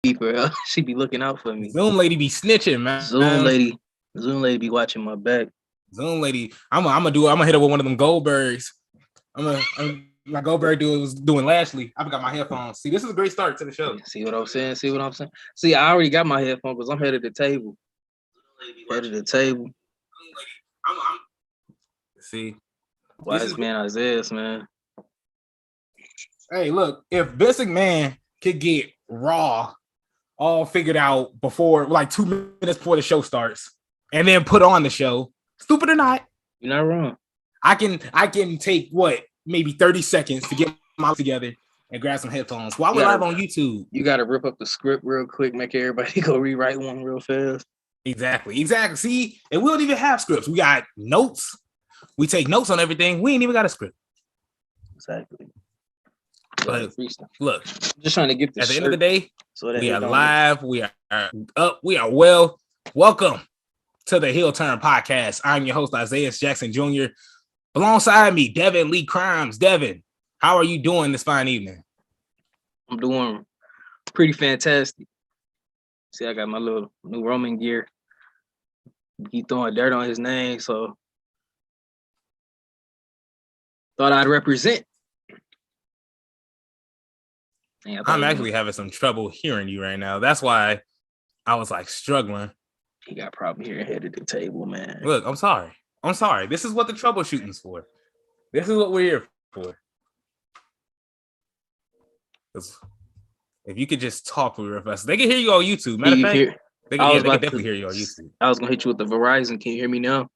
Keeper. She be looking out for me. Zoom lady be snitching, man. Zoom lady be watching my back. Zoom lady, I'm gonna hit her with one of them Goldbergs. My Goldberg dude was doing Lashley. I forgot my headphones. See, this is a great start to the show. See what I'm saying? See, I already got my headphones because I'm headed to the table. See, wise man Isaiah, man. Hey, look, if Vince McMahon could get Raw all figured out before, like 2 minutes before the show starts, and then put on the show, stupid or not, you're not wrong. I can take maybe 30 seconds to get my together and grab some headphones while we're live on YouTube. You got to rip up the script real quick, make everybody go rewrite one real fast. Exactly. See, and we don't even have scripts. We got notes. We take notes on everything. We ain't even got a script. Exactly. But look, just trying to get this. At the end of the day, we are live. We are up. We are well. Welcome to the Heel Turn Podcast. I'm your host, Isaiah Jackson Jr. Alongside me, Devin Lee Crimes. Devin, how are you doing this fine evening? I'm doing pretty fantastic. See, I got my little new Roman gear. He throwing dirt on his name, so thought I'd represent. I'm actually having some trouble hearing you right now. That's why I was like struggling. He got problem here ahead of the table, man. Look, I'm sorry. This is what the troubleshooting's for. This is what we're here for. If you could just talk real fast, they can hear you on YouTube. Matter of fact, they can definitely hear you on YouTube. I was gonna hit you with the Verizon. Can you hear me now?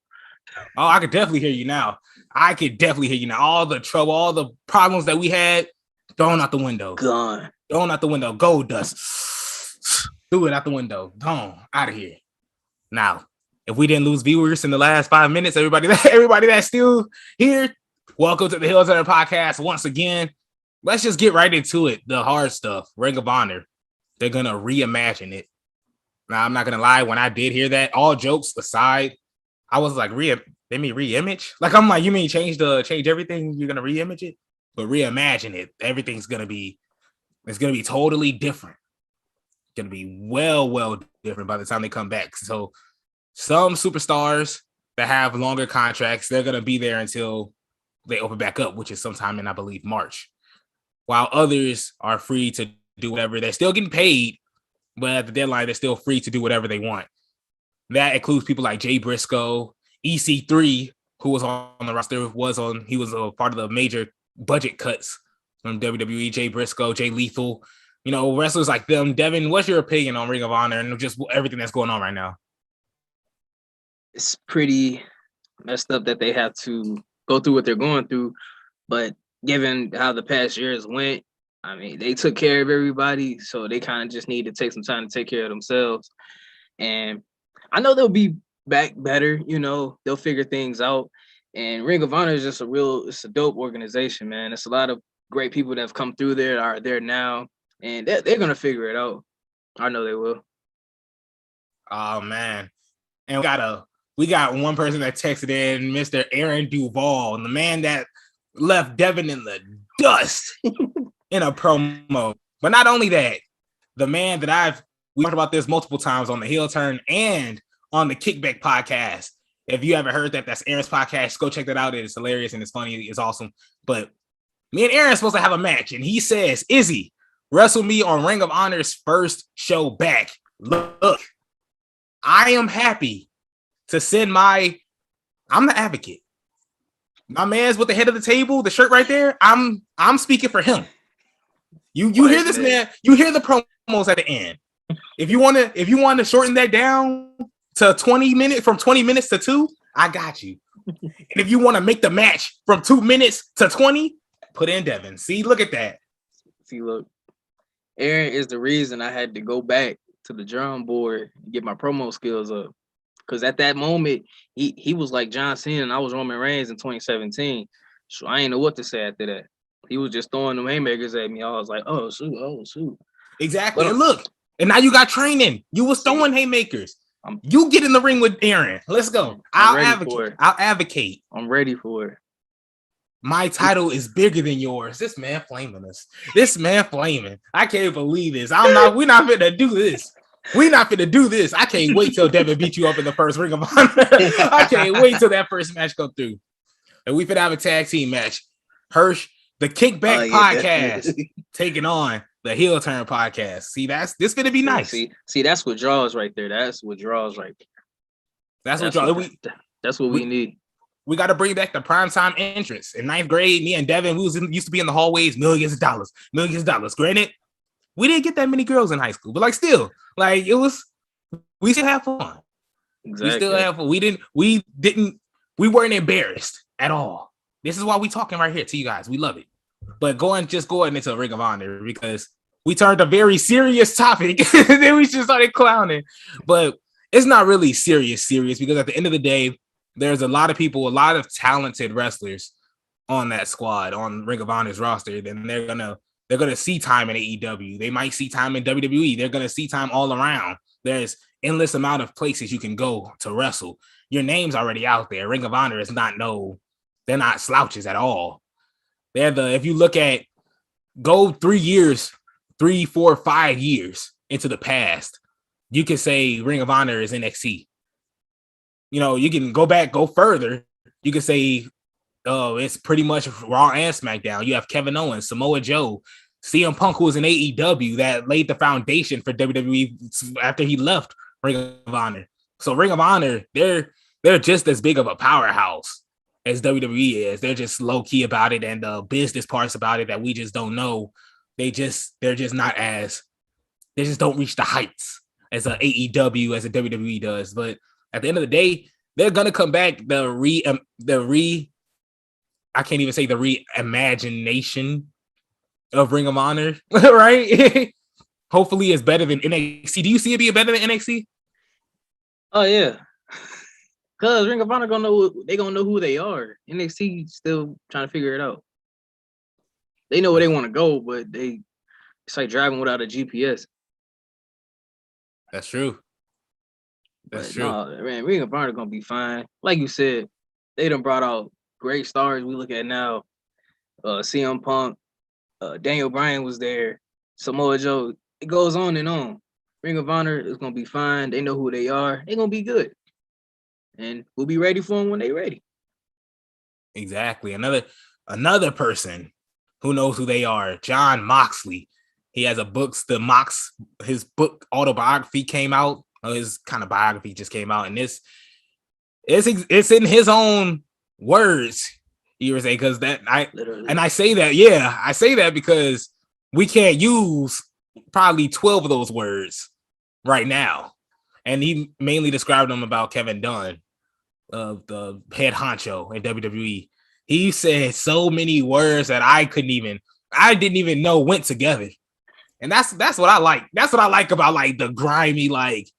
Oh, I could definitely hear you now. All the trouble, all the problems that we had, thrown out the window. Gone. Thrown out the window. Gold dust. Threw it out the window. Gone. Out of here. Now, if we didn't lose viewers in the last 5 minutes, everybody that's still here, welcome to the Heel Turn Podcast once again. Let's just get right into it. The hard stuff. Ring of Honor. They're going to reimagine it. Now, I'm not going to lie. When I did hear that, all jokes aside, I was like, they mean reimage? Like, I'm like, you mean change everything? You're going to reimage it? But reimagine it. Everything's going to be totally different. Going to be well different by the time they come back. So some superstars that have longer contracts, they're going to be there until they open back up, which is sometime in, I believe, March. While others are free to do whatever. They're still getting paid, but at the deadline, they're still free to do whatever they want. That includes people like Jay Briscoe, EC3, who was on the roster, he was a part of the major budget cuts from WWE. Jay Briscoe, Jay Lethal, wrestlers like them. Devin, what's your opinion on Ring of Honor and just everything that's going on right now? It's pretty messed up that they have to go through what they're going through, but given how the past years went, I mean, they took care of everybody, so they kind of just need to take some time to take care of themselves. And I know they'll be back better, they'll figure things out. And Ring of Honor is just it's a dope organization, man. It's a lot of great people that have come through there, are there now, and they're going to figure it out. I know they will. Oh, man. And we got one person that texted in, Mr. Aaron Duvall, and the man that left Devin in the dust in a promo. But not only that, the man that we talked about this multiple times on the Heel Turn and on the Kickback podcast. If you haven't heard that, that's Aaron's podcast. Go check that out. It's hilarious and it's funny. It's awesome. But me and Aaron are supposed to have a match, and he says, Izzy, wrestle me on Ring of Honor's first show back. Look, I am happy to send I'm the advocate. My man's with the head of the table, the shirt right there. I'm speaking for him. You hear this, man? You hear the promos at the end. If you want to shorten that down to 20 minutes, from 20 minutes to 2, I got you. And if you want to make the match from 2 minutes to 20, put in Devin. See, look at that. See, look, Aaron is the reason I had to go back to the drawing board and get my promo skills up. Because at that moment, he was like John Cena and I was Roman Reigns in 2017. So I ain't know what to say after that. He was just throwing them haymakers at me. I was like, oh, shoot. Exactly. And look, and now you got training. You was throwing haymakers. You get in the ring with Aaron. Let's go. I'll advocate. I'm ready for it. My title is bigger than yours. This man flaming us. This man flaming. I can't believe this. We're not finna do this. We're not finna do this. I can't wait till Devin beat you up in the first Ring of Honor. I can't wait till that first match come through. And we finna have a tag team match. Hirsch, the Kickback Podcast, taking on the Heel Turn Podcast. See, this gonna be nice. See, that's what draws right there. That's what draws right there. That's what we need. We got to bring back the primetime entrance. In 9th grade, me and Devin, we used to be in the hallways, millions of dollars. Granted, we didn't get that many girls in high school, but like still, like we still have fun. Exactly. We still have fun. We weren't embarrassed at all. This is why we talking right here to you guys. We love it. But going into Ring of Honor because we turned a very serious topic and then we just started clowning. But it's not really serious because at the end of the day, there's a lot of people, a lot of talented wrestlers on that squad on Ring of Honor's roster. Then they're gonna see time in AEW. They might see time in WWE. They're gonna see time all around. There's endless amount of places you can go to wrestle. Your name's already out there. Ring of Honor is they're not slouches at all. If you look at go 3, 4, 5 years into the past, you can say Ring of Honor is NXT. You know, you can go further. You can say, it's pretty much Raw and SmackDown. You have Kevin Owens, Samoa Joe, CM Punk, who was in AEW that laid the foundation for WWE after he left Ring of Honor. So Ring of Honor, they're just as big of a powerhouse as WWE is. They're just low key about it, and the business parts about it that we just don't know. They just don't reach the heights as a AEW as a WWE does, but. At the end of the day, they're gonna come back. I can't even say the reimagination of Ring of Honor, right? Hopefully, it's better than NXT. Do you see it being better than NXT? Oh yeah, cause Ring of Honor gonna know who they are. NXT still trying to figure it out. They know where they want to go, but it's like driving without a GPS. That's true. That's true. No, man, Ring of Honor gonna be fine. Like you said, they done brought out great stars. We look at now, CM Punk, Daniel Bryan was there, Samoa Joe. It goes on and on. Ring of Honor is gonna be fine. They know who they are. They're gonna be good, and we'll be ready for them when they're ready. Exactly. Another person who knows who they are, Jon Moxley. He has a book. His book autobiography came out. His kind of biography just came out, and it's in his own words. You were saying because I say that because we can't use probably 12 of those words right now, and he mainly described them about Kevin Dunn, the head honcho in WWE. He said so many words that I didn't even know went together, and that's what I like. That's what I like about like the grimy like.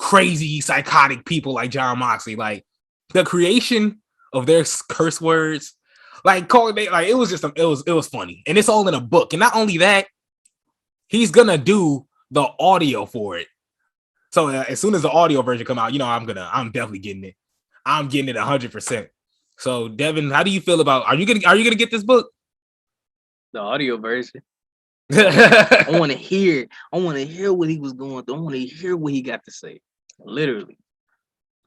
Crazy psychotic people like Jon Moxley, like the creation of their curse words, it was funny, and it's all in a book. And not only that, he's gonna do the audio for it. So as soon as the audio version come out, I'm definitely getting it. I'm getting it 100%. So Devin, how do you feel about? Are you gonna get this book? The audio version. I want to hear what he was going through. I want to hear what he got to say. Literally.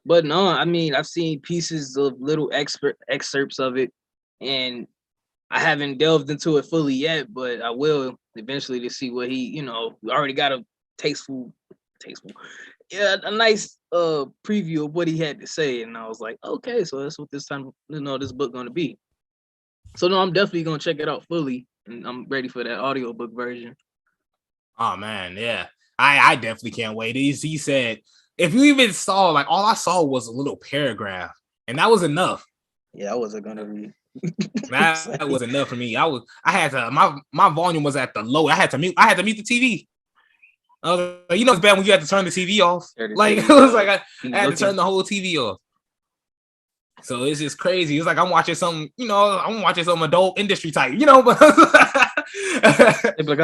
But no, I mean, I've seen pieces of little excerpts of it, and I haven't delved into it fully yet, but I will eventually to see what he, already got a a nice preview of what he had to say. And I was like, okay, so that's what this time, this book gonna be. So no, I'm definitely gonna check it out fully, and I'm ready for that audiobook version. Oh man, yeah. I definitely can't wait. He said, if you even saw, like, all I saw was a little paragraph, and that was enough. Yeah, I wasn't gonna read. That was enough for me. I had to, my volume was at the low. I had to mute the TV. It's bad when you had to turn the TV off. It was like I had to turn the whole TV off. So it's just crazy. It's like I'm watching some adult industry type, but like,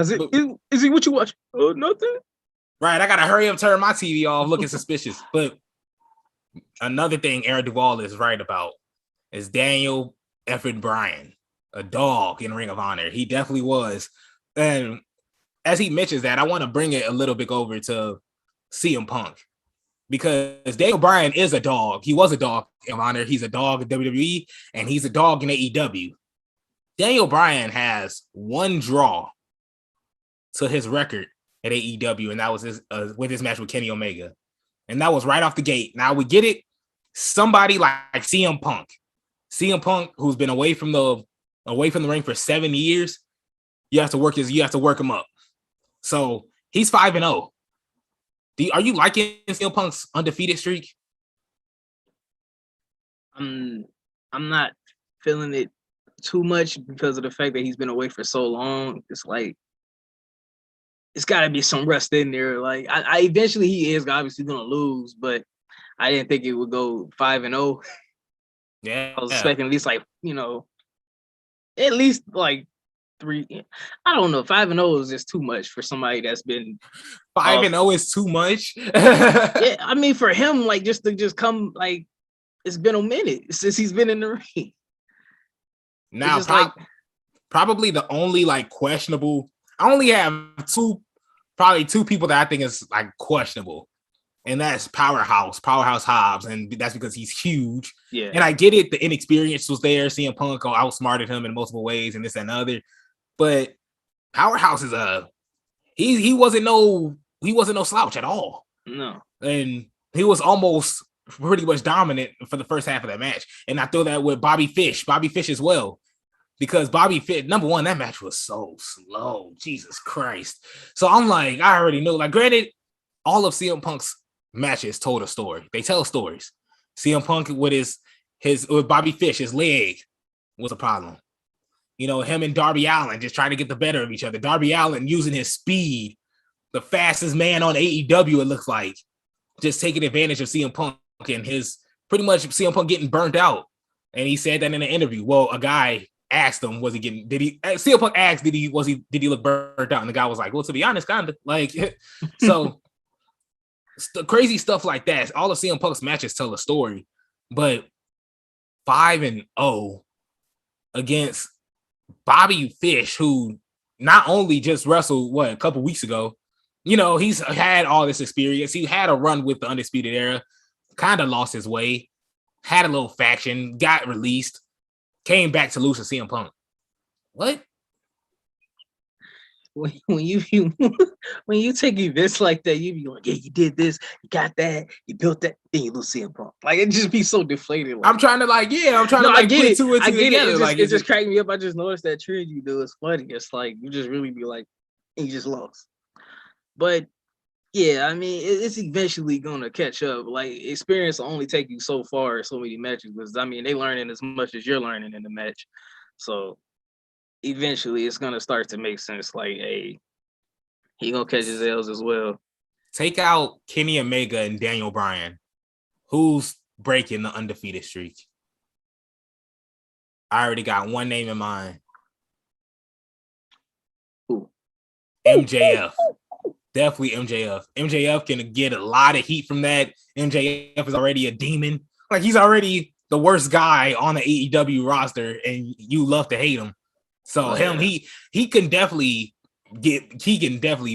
is he what you watch? Oh, nothing. Right, I gotta hurry up, turn my TV off, looking suspicious. But another thing Aaron Duvall is right about is Daniel effing Bryan. a dog in Ring of Honor. He definitely was. And as he mentions that, I want to bring it a little bit over to CM Punk because Daniel Bryan is a dog. He was a dog in Honor. He's a dog in WWE, and he's a dog in AEW. Daniel Bryan has one draw to his record at AEW, and that was with his match with Kenny Omega. And that was right off the gate. Now we get it. Somebody like CM Punk. CM Punk, who's been away from the ring for 7 years, you have to work him up. So he's 5-0. Are you liking CM Punk's undefeated streak? I'm not feeling it too much because of the fact that he's been away for so long. It's like it's got to be some rust in there. Like I eventually he is obviously gonna lose, but I didn't think it would go 5-0. Yeah, I was expecting at least at least like 3. I don't know. 5-0 is just too much for somebody that's been 5-0 is too much. Yeah, I mean for him, like just to come like it's been a minute since he's been in the ring. Now, probably the only like questionable. I only have probably two people that I think is like questionable, and that's Powerhouse Hobbs, and that's because he's huge. Yeah, and I get it. The inexperience was there. CM Punk outsmarted him in multiple ways, and this and other. But Powerhouse is he wasn't no slouch at all. No, and he was almost pretty much dominant for the first half of that match. And I throw that with Bobby Fish as well, because Bobby Fish, number one, that match was so slow. Jesus Christ. So I'm like, I already know. Like, granted, all of CM Punk's matches told a story. They tell stories. CM Punk with with Bobby Fish, his leg was a problem. You know, him and Darby Allin just trying to get the better of each other. Darby Allin using his speed, the fastest man on AEW, it looks like, just taking advantage of CM Punk and his pretty much CM Punk getting burnt out. And he said that in an interview. Well, a guy asked him, CM Punk asked, did he look burnt out? And the guy was like, well, to be honest, kind of like, so crazy stuff like that. All of CM Punk's matches tell a story, but 5-0 against Bobby Fish, who not only just wrestled a couple weeks ago, you know, he's had all this experience. He had a run with the Undisputed Era, kind of lost his way, had a little faction, got released, came back to lose to CM Punk. What? When you when you take events like that, you be like, yeah, you did this, you got that, you built that, then you lose CM Punk. Like it just be so deflated. Like, I'm trying to I get it. Two and two together. It just cracked me up. I just noticed that trend you do. It's funny. It's like you just really be like, and you just lost. But yeah, I mean, it's eventually gonna catch up. Like experience will only take you so far, so many matches. Because I mean, they learning as much as you're learning in the match. So eventually, it's gonna start to make sense. Like, hey, he gonna catch his L's as well. Take out Kenny Omega and Daniel Bryan. Who's breaking the undefeated streak? I already got one name in mind. Who? MJF. Definitely MJF. MJF can get a lot of heat from that. MJF is already a demon. Like, he's already the worst guy on the AEW roster, and you love to hate him. So he can definitely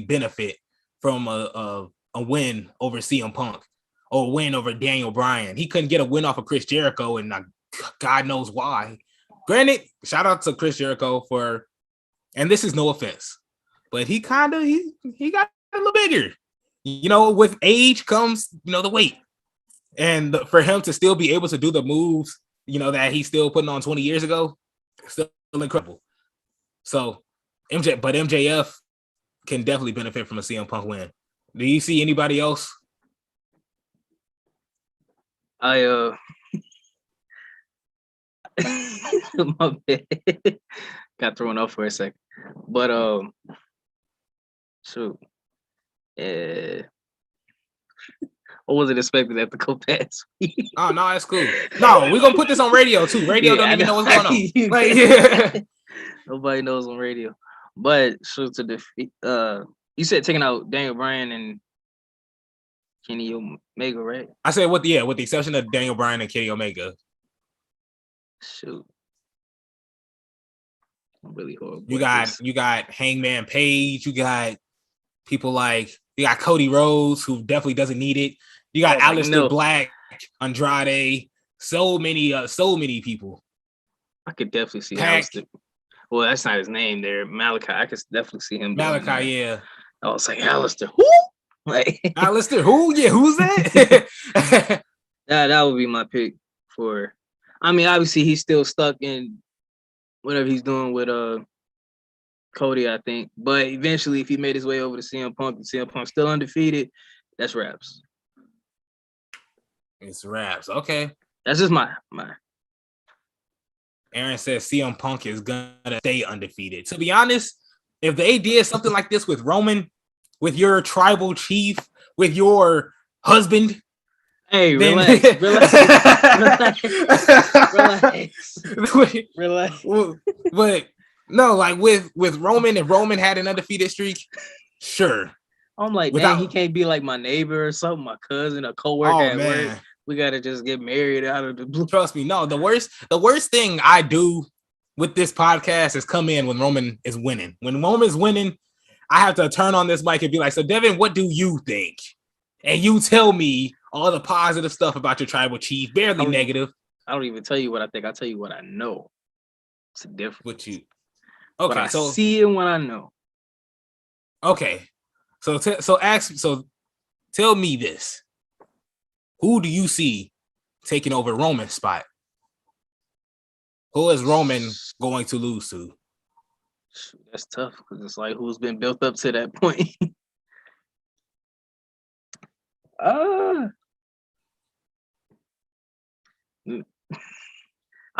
benefit from a win over CM Punk or a win over Daniel Bryan. He couldn't get a win off of Chris Jericho, and God knows why. Granted, shout out to Chris Jericho and this is no offense, but he got a little bigger. You know, with age comes, the weight. And for him to still be able to do the moves, that he's still putting on 20 years ago, still incredible. So MJF can definitely benefit from a CM Punk win. Do you see anybody else? My bad. Got thrown off for a second. But shoot. I wasn't expecting that to go past me. Oh no, that's cool. No, we're gonna put this on radio too. Radio don't even know what's going on. Like, yeah. Nobody knows on radio. But shoot, to defeat you said taking out Daniel Bryan and Kenny Omega, right? I said with the exception of Daniel Bryan and Kenny Omega. Shoot. really horrible. You got Hangman Page. You got people like Cody Rhodes, who definitely doesn't need it. You got Aleister Black, Andrade. So many people. I could definitely see Aleister. Well, that's not his name there. Malachi. I could definitely see him. Malachi, yeah. I was like, Aleister, who? Like Aleister, who? Yeah, who's that? that would be my pick for. I mean, obviously he's still stuck in whatever he's doing with Cody, I think. But eventually, if he made his way over to CM Punk and CM Punk still undefeated, that's raps. It's raps. Okay. That's just my. Aaron says CM Punk is gonna stay undefeated. To be honest, if they did something like this with Roman, with your tribal chief, with your husband, hey, then... relax. But no, like with Roman, if Roman had an undefeated streak, sure. I'm like, man, he can't be like my neighbor or something, my cousin, a coworker at work. We gotta just get married out of the blue. Trust me, no. The worst thing I do with this podcast is come in when Roman is winning. When Roman's winning, I have to turn on this mic and be like, so Devin, what do you think? And you tell me all the positive stuff about your tribal chief, barely negative. I don't even tell you what I think. I tell you what I know. It's a difference. What you? Okay, I see it when I know. Okay, so tell me this. Who do you see taking over Roman's spot? Who is Roman going to lose to? That's tough because it's like who's been built up to that point. I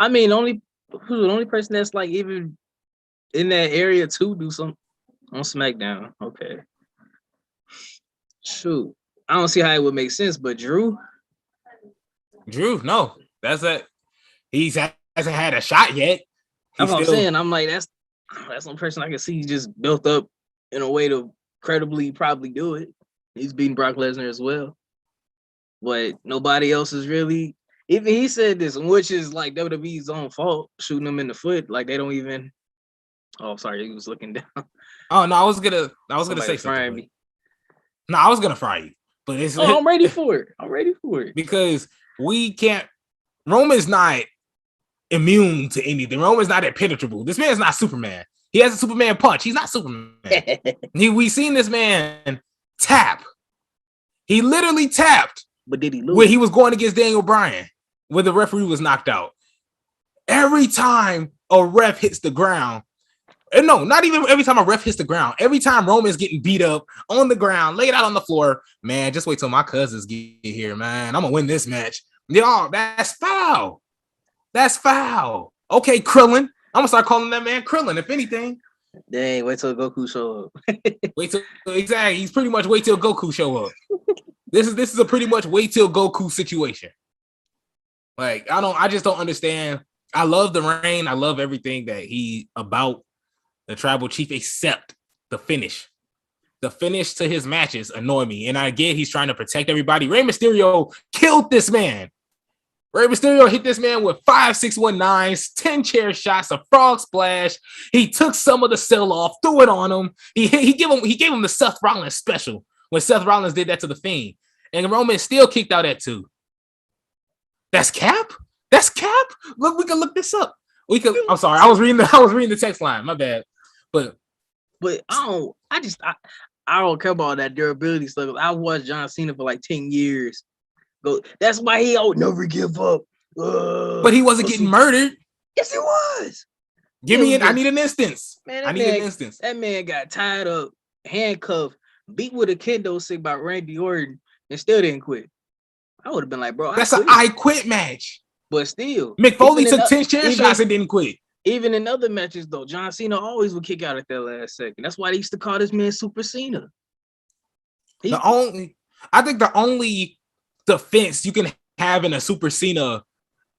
mean, the only person that's like even in that area to do something on SmackDown. Okay. Shoot. I don't see how it would make sense, but Drew, no. That's it. He hasn't had a shot yet. That's what I'm saying. I'm like, that's one person I can see just built up in a way to credibly probably do it. He's beating Brock Lesnar as well. But nobody else is really, even he said this, which is like WWE's own fault, shooting him in the foot. Like they don't even, oh, sorry, he was looking down. Oh, no, I was gonna say something. Me. No, I was gonna fry you. But it's I'm ready for it. Because we can't. Roman's not immune to anything. Roman's not impenetrable. This man's not Superman. He has a Superman punch. He's not Superman. We seen this man tap. He literally tapped. But did he lose? When he was going against Daniel Bryan, where the referee was knocked out. Every time a ref hits the ground, and no, not even every time a ref hits the ground. Every time Roman's getting beat up on the ground, laid out on the floor, man, just wait till my cousins get here, man. I'm going to win this match. Yo, that's foul. That's foul. Okay, Krillin. I'm going to start calling that man Krillin, if anything. Dang, wait till Goku show up. Exactly. He's pretty much wait till Goku show up. This is a pretty much wait till Goku situation. Like, I just don't understand. I love the reign. I love everything that he about the tribal chief, except the finish. The finish to his matches annoy me. And I get he's trying to protect everybody. Rey Mysterio killed this man. Rey Mysterio hit this man with 5-6-19s, 10 chair shots, a frog splash. He took some of the sell off, threw it on him. He gave him the Seth Rollins special when Seth Rollins did that to the Fiend. And Roman still kicked out at 2. That's cap? That's cap? Look, we can look this up. I'm sorry. I was reading the text line. My bad. But I don't care about that durability stuff. I watched John Cena for like 10 years. That's why he never give up. But he wasn't getting murdered. Yes, he was. I need an instance. Man, an instance. That man got tied up, handcuffed, beat with a kendo stick by Randy Orton, and still didn't quit. I would have been like, bro, that's an I quit match. But still, Mick Foley took 10 chair shots and didn't quit. Even in other matches, though, John Cena always would kick out at that last second. That's why they used to call this man Super Cena. I think the only defense you can have in a Super Cena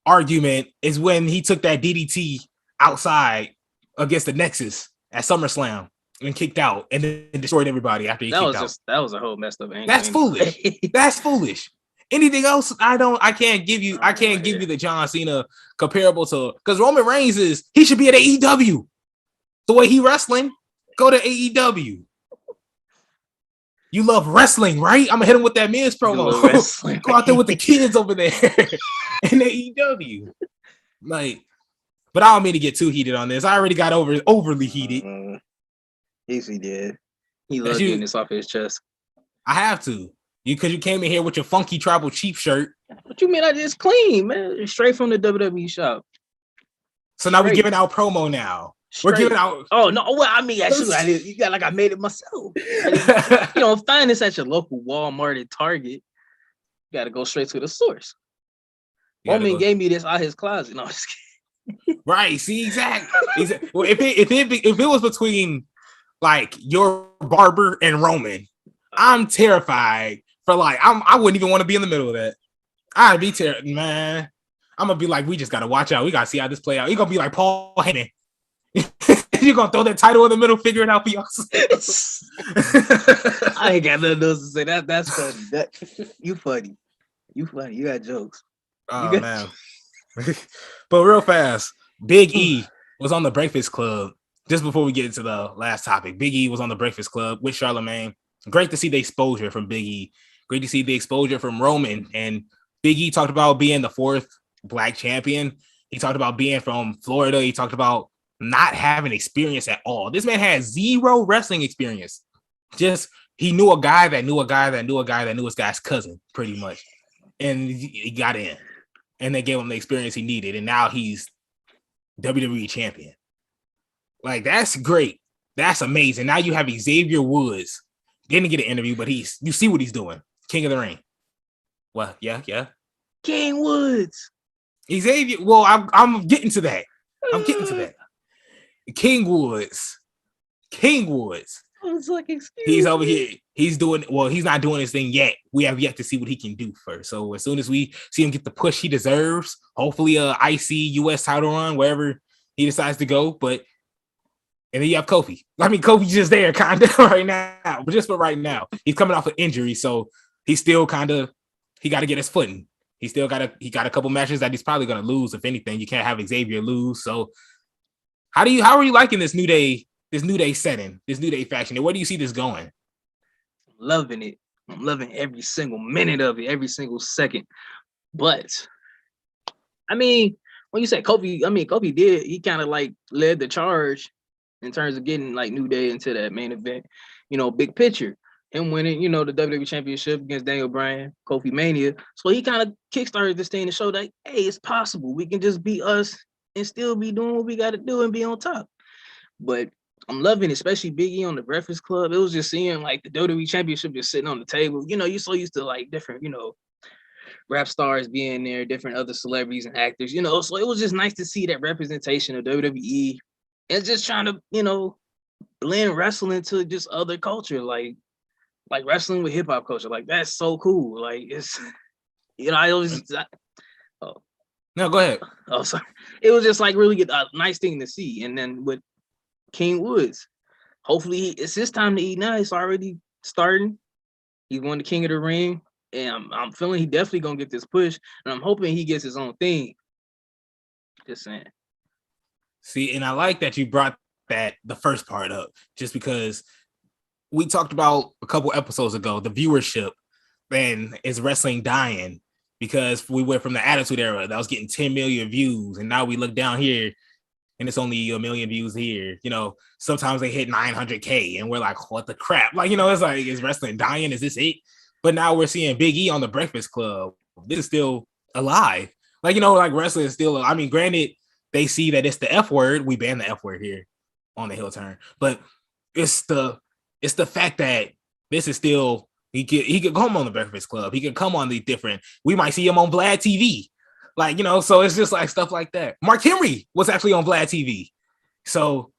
argument is when he took that DDT outside against the Nexus at SummerSlam and kicked out and then destroyed everybody after he kicked out. That was a whole messed up angle. That's foolish. That's foolish. Anything else? I can't give you the John Cena comparable to, because Roman Reigns he should be at AEW. the way he wrestling, go to AEW. You love wrestling, right? I'm gonna hit him with that Miz promo. Wrestling. Go out there with the kids over there in AEW. Like, but I don't mean to get too heated on this. I already got overly heated. Yes, he did. He loved getting this off his chest. I have to. Because you came in here with your funky tribal cheap shirt. What you mean? I just clean, man. Straight from the WWE shop. So now we're giving out promo now. Straight. We're giving out. Oh no! Well, I mean, actually, you got like I made it myself. You don't find this at your local Walmart and Target. You got to go straight to the source. Roman gave me this out his closet. No, I'm just kidding. Right. See, exactly. Well, if it was between like your barber and Roman, I'm terrified for like I wouldn't even want to be in the middle of that. I'd be terrified, man. I'm gonna be like, we just gotta watch out. We gotta see how this play out. You're gonna be like Paul Heyman. You're gonna throw that title in the middle, figure it out for yourself. I ain't got nothing else to say. That's funny. You funny. You funny. You got jokes. Oh man. But real fast, Big E was on the Breakfast Club just before we get into the last topic. Big E was on the Breakfast Club with Charlemagne. Great to see the exposure from Big E. Great to see the exposure from Roman. And Big E talked about being the 4th Black champion. He talked about being from Florida. He talked about not having experience at all. This man had 0 wrestling experience. Just he knew a guy that knew a guy that knew a guy that knew his guy's cousin, pretty much. And he got in. And they gave him the experience he needed. And now he's WWE champion. Like, that's great. That's amazing. Now you have Xavier Woods. Didn't get an interview, but you see what he's doing. King of the Ring. What? Yeah. King Woods. Xavier. Well, I'm getting to that. King Woods. I was like, he's over here. He's not doing his thing yet. We have yet to see what he can do first. So as soon as we see him get the push he deserves, hopefully a IC US title run, wherever he decides to go. And then you have Kofi. I mean, Kofi's just there kind of right now, but just for right now. He's coming off an injury, so he's still he got to get his footing. He got a couple matches that he's probably going to lose. If anything, you can't have Xavier lose. So how are you liking this New Day setting, this New Day faction? And where do you see this going? Loving it. I'm loving every single minute of it, every single second. But I mean, when you say Kofi did, he kind of like led the charge in terms of getting like New Day into that main event, big picture. Him winning, the WWE Championship against Daniel Bryan, Kofi Mania. So he kind of kickstarted this thing to show that, hey, it's possible. We can just be us and still be doing what we got to do and be on top. But I'm loving, especially Big E on the Breakfast Club. It was just seeing like the WWE Championship just sitting on the table. You're so used to like different, rap stars being there, different other celebrities and actors, So it was just nice to see that representation of WWE and just trying to, blend wrestling to just other culture, like wrestling with hip hop culture. Like that's so cool. Like it's, No, go ahead. Oh, sorry. It was just like really a nice thing to see. And then with King Woods, hopefully it's his time to eat now. It's already starting. He won the King of the Ring. And I'm feeling he definitely gonna get this push. And I'm hoping he gets his own thing. Just saying. See, and I like that you brought the first part up, just because we talked about a couple episodes ago, the viewership and is wrestling dying because we went from the Attitude Era that was getting 10 million views. And now we look down here and it's only 1 million views here. Sometimes they hit 900K and we're like, what the crap? Like, it's like, is wrestling dying? Is this it? But now we're seeing Big E on the Breakfast Club. This is still alive. Like, like wrestling is still, I mean, granted, they see that it's the F word. We ban the F word here on the heel turn, but it's the fact that this is still, he could come on the Breakfast Club. He could come on the different, we might see him on Vlad TV. Like, so it's just like stuff like that. Mark Henry was actually on Vlad TV. So,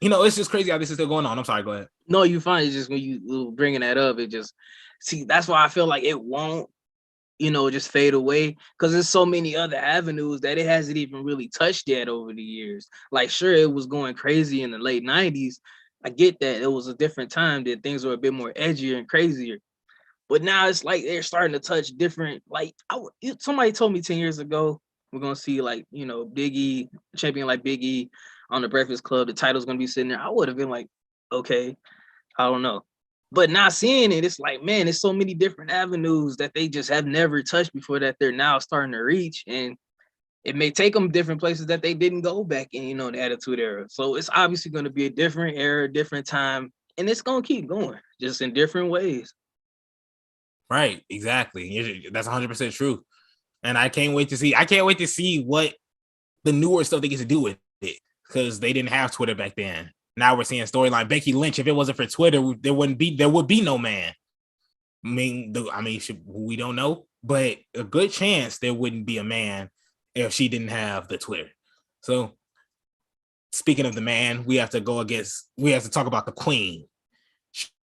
it's just crazy how this is still going on. I'm sorry, go ahead. No, you find it's just when you bringing that up, it just, see, that's why I feel like it won't, just fade away, because there's so many other avenues that it hasn't even really touched yet over the years. Like, sure, it was going crazy in the late 90s. I get that. It was a different time that things were a bit more edgier and crazier. But now it's like they're starting to touch different, like, somebody told me 10 years ago, we're going to see, like, Big E, a champion like Big E on the Breakfast Club, the title's gonna be sitting there, I would have been like, okay, I don't know. But not seeing it, it's like, man, there's so many different avenues that they just have never touched before that they're now starting to reach. And it may take them different places that they didn't go back in, the Attitude Era. So it's obviously going to be a different era, different time, and it's going to keep going just in different ways. Right, exactly. That's 100% true. And I can't wait to see what the newer stuff they get to do with it, because they didn't have Twitter back then. Now we're seeing storyline Becky Lynch. If it wasn't for Twitter, there would be no man. We don't know, but a good chance there wouldn't be a man if she didn't have the Twitter. So speaking of the man, we have to talk about the queen,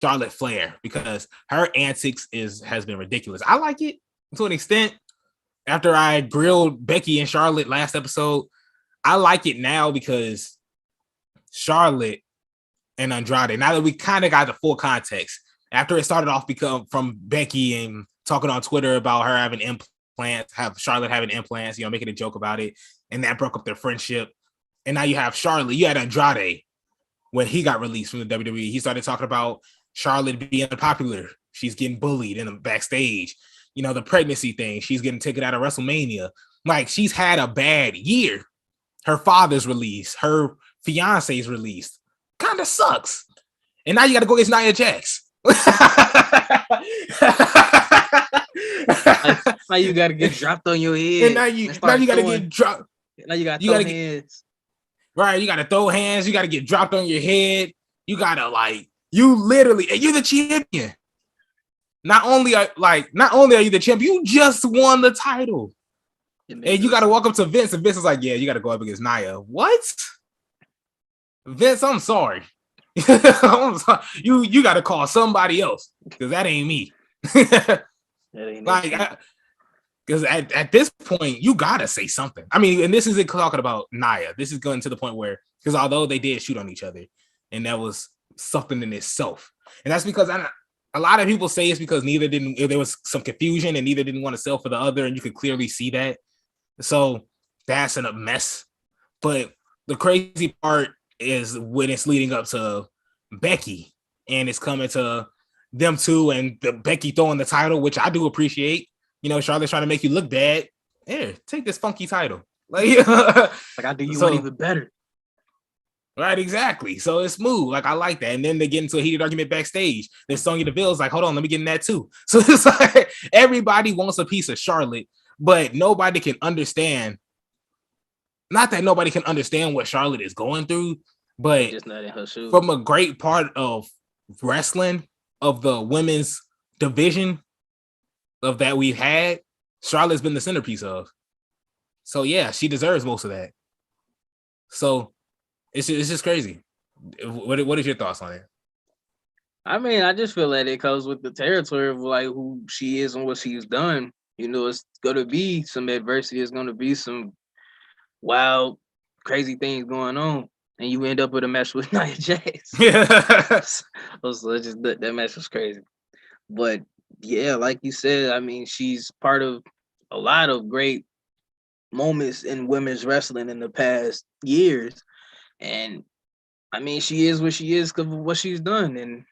Charlotte Flair, because her antics has been ridiculous. I like it to an extent. After I grilled Becky and Charlotte last episode, I like it now because Charlotte and Andrade, now that we kind of got the full context, after it started off from Becky and talking on Twitter about her having implants, Charlotte having implants, making a joke about it, and that broke up their friendship. And now you have Charlotte. You had Andrade when he got released from the WWE. He started talking about Charlotte being unpopular. She's getting bullied in the backstage. The pregnancy thing. She's getting taken out of WrestleMania. Like, she's had a bad year. Her father's released. Her fiance's released. Kind of sucks. And now you got to go against Nia Jax. Now you got to get dropped on your head. And now you got to get dropped. Now you got to throw hands. Right, you got to throw hands. You got to get dropped on your head. You got to you're the champion. Not only are you the champion, you just won the title. And you got to walk up to Vince, and Vince is like, yeah, you got to go up against Nia. What? Vince, I'm sorry. I'm sorry. You got to call somebody else, because that ain't me. Because at this point, you got to say something. I mean, and this isn't talking about Nia. This is going to the point where, because although they did shoot on each other, and that was something in itself. And that's because a lot of people say it's because there was some confusion and neither didn't want to sell for the other, and you can clearly see that. So that's a mess. But the crazy part is when it's leading up to Becky, and it's coming to them two, and Becky throwing the title, which I do appreciate. Charlotte's trying to make you look bad. Here, take this funky title. I do you one even better. Right, exactly. So it's smooth. I like that. And then they get into a heated argument backstage. Then Sonya Deville's like, hold on, let me get in that too. So it's like everybody wants a piece of Charlotte, but nobody can understand. Not that nobody can understand what Charlotte is going through, but just not in her shoes. From a great part of wrestling, of the women's division of that we've had, Charlotte's been the centerpiece of. So yeah, she deserves most of that. So it's just crazy. What is your thoughts on it? I mean, I just feel like it comes with the territory of who she is and what she's done. It's gonna be some adversity. It's gonna be some wild, crazy things going on, and you end up with a match with Nia Jax. Yeah, that match was crazy. But yeah, like you said, I mean, she's part of a lot of great moments in women's wrestling in the past years. And I mean, she is what she is because of what she's done. And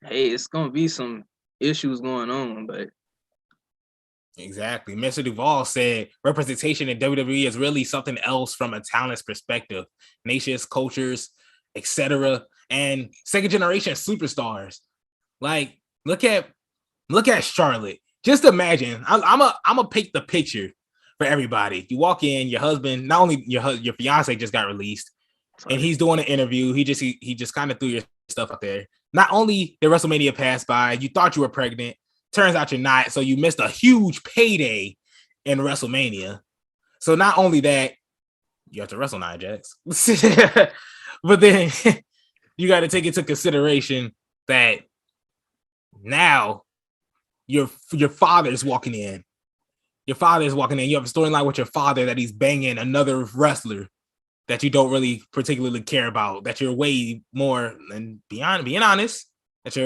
hey, it's gonna be some issues going on, but exactly. Mr. Duvall said representation in WWE is really something else from a talent's perspective. Nations, cultures, etc. And second generation superstars. Look at Charlotte. Just imagine. I'm a paint the picture for everybody. You walk in, your husband, not only your fiance just got released. And he's doing an interview. He just kind of threw your stuff out there. Not only did WrestleMania pass by, you thought you were pregnant. Turns out you're not. So you missed a huge payday in WrestleMania. So not only that, you have to wrestle Nia Jax. But then you got to take into consideration that now your father's walking in. Your father's walking in. You have a storyline with your father that he's banging another wrestler that you don't really particularly care about, that you're way more, and being honest,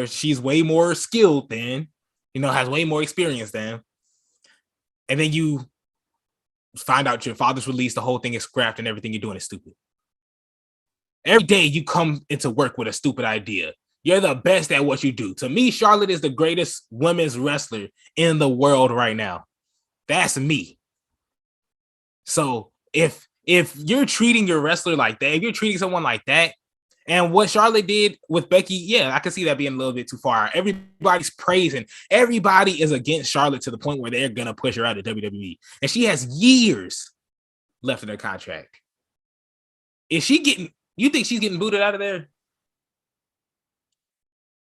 she's way more skilled than, has way more experience than. And then you find out your father's released, the whole thing is scrapped and everything you're doing is stupid. Every day you come into work with a stupid idea. You're the best at what you do. To me, Charlotte is the greatest women's wrestler in the world right now. That's me. So if you're treating your wrestler like that, if you're treating someone like that, and what Charlotte did with Becky, yeah, I can see that being a little bit too far. Everybody's praising. Everybody is against Charlotte to the point where they're going to push her out of WWE. And she has years left in her contract. Is she getting, you think she's getting booted out of there?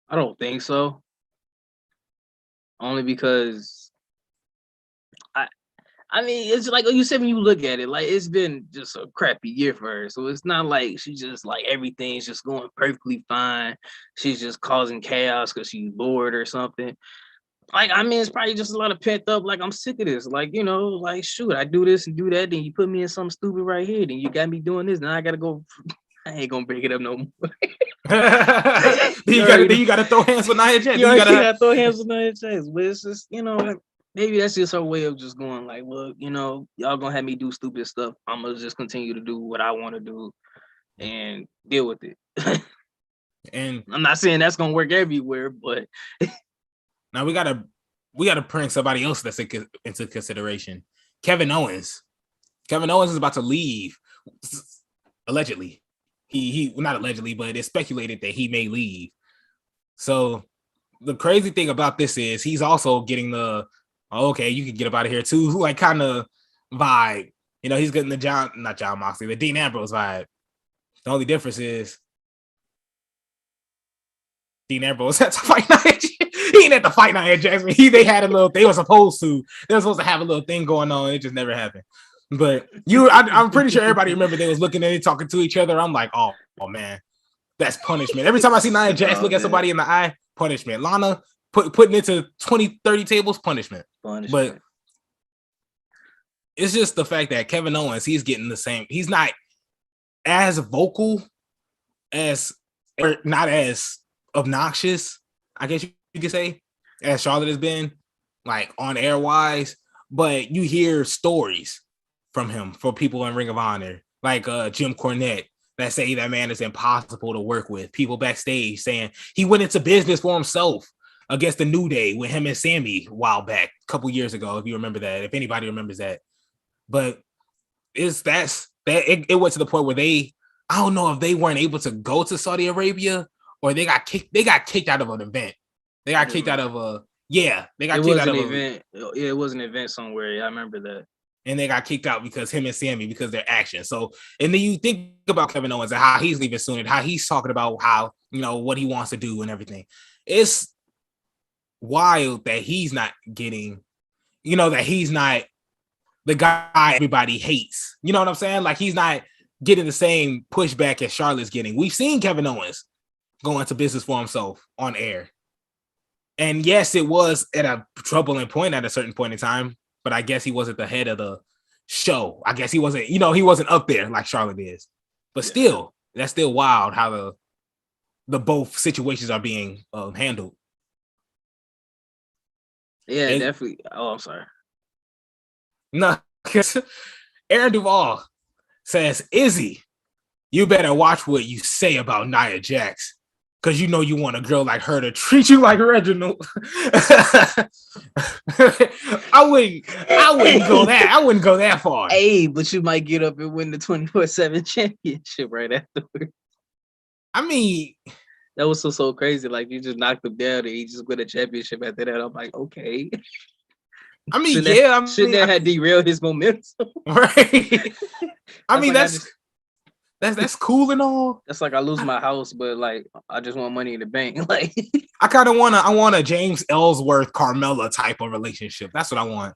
I don't think so. Only because I mean, it's like you said when you look at it, like it's been just a crappy year for her. So it's not like she just like everything's just going perfectly fine. She's just causing chaos because she's bored or something. Like, I mean, it's probably just a lot of pent up. Like, I'm sick of this. Like, you know, like shoot, I do this and do that. Then you put me in something stupid right here. Then you got me doing this. Now I gotta go. I ain't gonna break it up no more. then you gotta throw hands with Nia Jax. You gotta throw hands with Nia Jax. But it's just, you know, like, maybe that's just her way of just going like, well, you know, y'all gonna have me do stupid stuff. I'm gonna just continue to do what I want to do and deal with it. And I'm not saying that's gonna work everywhere, but now we gotta bring somebody else that's into consideration. Kevin Owens. Kevin Owens is about to leave, allegedly. He not allegedly, but it's speculated that he may leave. So the crazy thing about this is he's also getting the okay, you can get up out of here too, like kind of vibe. You know, he's getting the not John Moxley, the Dean Ambrose vibe. The only difference is Dean Ambrose had to fight Nia Jax. He ain't had to fight Nia Jax. They had a little. They were supposed to have a little thing going on. It just never happened. But I'm pretty sure everybody remember they was looking at it, talking to each other. I'm like, oh man, that's punishment. Every time I see Nia Jax look at somebody in the eye, punishment. Lana putting it to 20, 30 tables, punishment. But it's just the fact that Kevin Owens, he's getting the same. He's not as vocal as, or not as obnoxious, I guess you could say, as Charlotte has been, like on air wise. But you hear stories from him for people in Ring of Honor, like Jim Cornette, that say that man is impossible to work with. People backstage saying he went into business for himself against the New Day with him and Sammy a while back, a couple years ago, if you remember that, if anybody remembers that. But it went to the point where I don't know if they weren't able to go to Saudi Arabia or they got kicked out of an event. They got kicked out of a event. It was an event somewhere. Yeah, I remember that. And they got kicked out because him and Sammy, because their actions. So, and then you think about Kevin Owens and how he's leaving soon and how he's talking about how, you know, what he wants to do and everything. It's wild that he's not getting, you know, that he's not the guy everybody hates. You know what I'm saying? Like, he's not getting the same pushback as Charlotte's getting. We've seen Kevin Owens go into business for himself on air. And yes, it was at a troubling point at a certain point in time, but I guess he wasn't the head of the show. I guess he wasn't, you know, he wasn't up there like Charlotte is. But still, that's still wild how the both situations are being handled. Yeah, definitely. Oh, I'm sorry. No, because Aaron Duvall says, Izzy, you better watch what you say about Nia Jax, because you know you want a girl like her to treat you like Reginald. I wouldn't go that far. Hey, but you might get up and win the 24/7 championship right afterwards. I mean, that was so crazy. Like, you just knocked him down and he just win a championship after that. I'm like, okay. I mean, shouldn't that have derailed his momentum? Right. I mean, that's cool and all. That's like I lose my house, but like I just want money in the bank. Like, I kind of want a James Ellsworth Carmella type of relationship. That's what I want.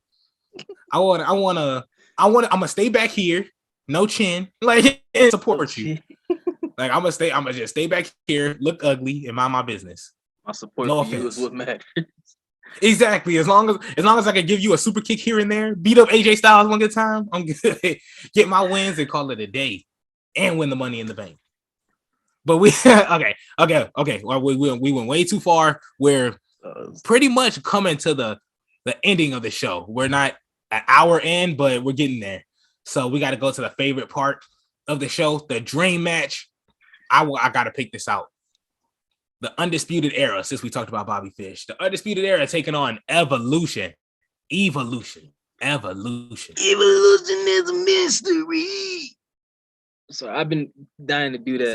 I'm gonna stay back here, no chin, like, and support you. Like, I'm gonna just stay back here, look ugly, and mind my business. My support for you is what matters. Exactly. As long as I can give you a super kick here and there, beat up AJ Styles one good time, I'm good. Get my wins and call it a day, and win the Money in the Bank. But we okay. Well, we went way too far. We're pretty much coming to the ending of the show. We're not at our end, but we're getting there. So we got to go to the favorite part of the show, the dream match. I gotta pick this out. The Undisputed Era, since we talked about Bobby Fish, the Undisputed Era taking on Evolution. Evolution is a mystery. So I've been dying to do that.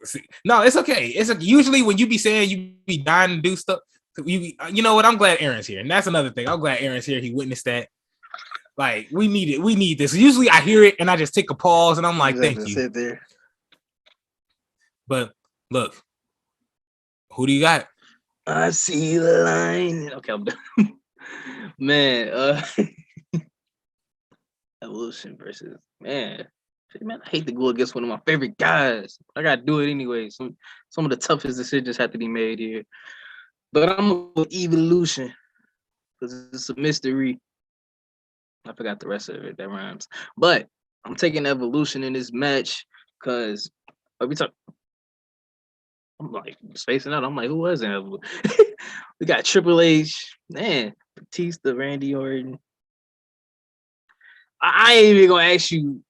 See, no, it's okay. Usually when you be saying you be dying to do stuff, you know what? I'm glad Aaron's here, and that's another thing. I'm glad Aaron's here. He witnessed that. Like we need it. We need this. Usually I hear it and I just take a pause and I'm like, thank you. Sit there. But look, who do you got? I see the line. Okay, I'm done. Man, Evolution versus man, I hate to go against one of my favorite guys. I gotta do it anyway. Some of the toughest decisions have to be made here. But I'm with Evolution because it's a mystery. I forgot the rest of it. That rhymes. But I'm taking Evolution in this match because every time I'm like spacing out. I'm like, who was it? We got Triple H, man, Batista, Randy Orton. I ain't even gonna ask you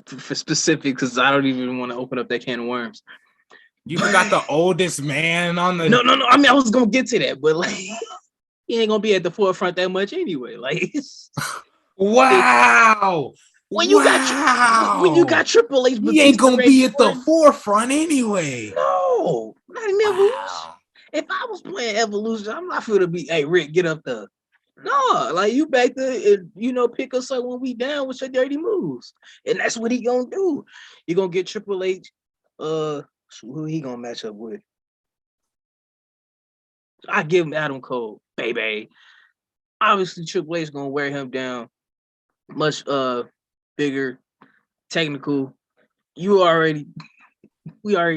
for specifics because I don't even want to open up that can of worms. You forgot the oldest man on the. No. I mean, I was gonna get to that, but like, he ain't gonna be at the forefront that much anyway. Like, wow. When you got Triple H, he ain't gonna be at the forefront anyway. No, not in Evolution. If I was playing Evolution, I'm not gonna be, hey Rick, get up there. No, like you back there, pick us up when we down with your dirty moves, and that's what he gonna do. He gonna get Triple H. Who he gonna match up with? I give him Adam Cole, baby. Obviously, Triple H gonna wear him down. Much bigger, technical. We already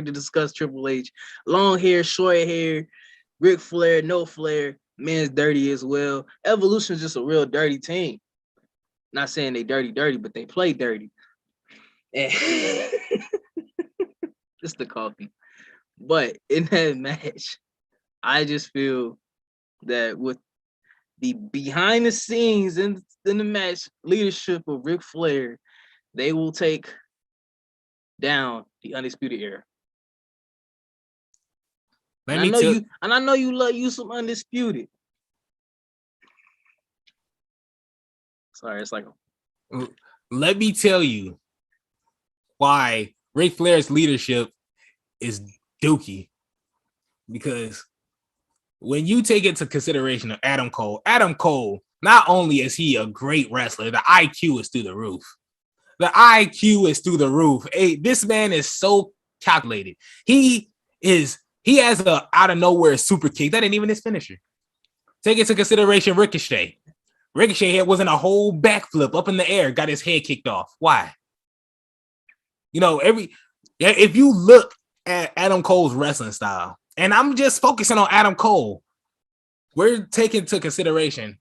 discussed Triple H. Long hair, short hair, Ric Flair, no Flair. Men's dirty as well. Evolution is just a real dirty team. Not saying they dirty, but they play dirty. And just the coffee. But in that match, I just feel that with the behind the scenes in the match leadership of Ric Flair, they will take down the Undisputed Era. I know you love you some Undisputed. Sorry, it's like let me tell you why Ric Flair's leadership is dookie. Because when you take into consideration of Adam Cole, not only is he a great wrestler, the IQ is through the roof. Hey, this man is so calculated. He has a out of nowhere super kick. That ain't even his finisher. Take into consideration Ricochet. Ricochet was in a whole backflip up in the air, got his head kicked off. Why? If you look at Adam Cole's wrestling style, and I'm just focusing on Adam Cole, we're taking into consideration